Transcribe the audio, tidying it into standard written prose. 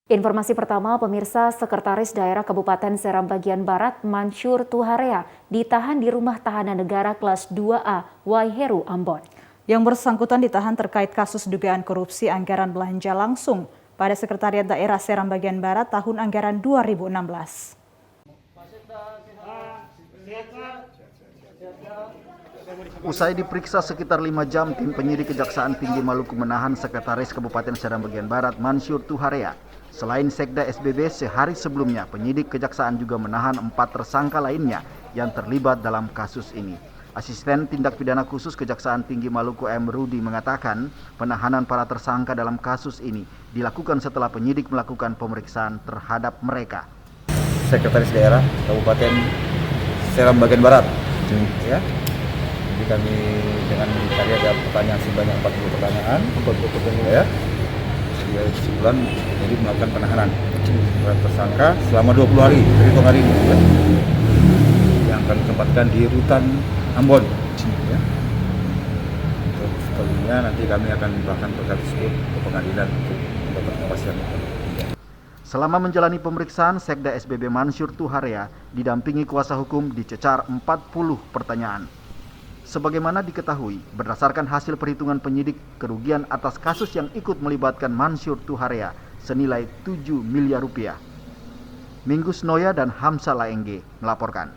Informasi pertama, pemirsa, Sekretaris Daerah Kabupaten Seram Bagian Barat, Mansyur Tuhareya, ditahan di Rumah Tahanan Negara Kelas 2A, Waiheru, Ambon. Yang bersangkutan ditahan terkait kasus dugaan korupsi anggaran belanja langsung pada Sekretariat Daerah Seram Bagian Barat tahun anggaran 2016. Usai diperiksa sekitar 5 jam, tim penyidik Kejaksaan Tinggi Maluku menahan Sekretaris Kabupaten Seram Bagian Barat, Mansyur Tuhareya. Selain Sekda SBB, sehari sebelumnya penyidik Kejaksaan juga menahan 4 tersangka lainnya yang terlibat dalam kasus ini. Asisten Tindak Pidana Khusus Kejaksaan Tinggi Maluku M. Rudi mengatakan penahanan para tersangka dalam kasus ini dilakukan setelah penyidik melakukan pemeriksaan terhadap mereka. Sekretaris Daerah Kabupaten Seram Bagian Barat, ya. Jadi kami dengan tadi ada pertanyaan sebanyak 40 pertanyaan, ya. Sebulan jadi melakukan penahanan terhadap tersangka selama 20 hari dari hari ini, ya. Yang kami tempatkan di rutan Ambon, ya. Untuk setelahnya nanti kami akan bahkan perkara tersebut ke pengadilan untuk mendapat kepastian. Selama menjalani pemeriksaan, Sekda SBB Mansyur Tuhareya didampingi kuasa hukum dicecar 40 pertanyaan. Sebagaimana diketahui, berdasarkan hasil perhitungan penyidik, kerugian atas kasus yang ikut melibatkan Mansyur Tuhareya senilai 7 miliar rupiah. Minggus Noya dan Hamsa Laengge melaporkan.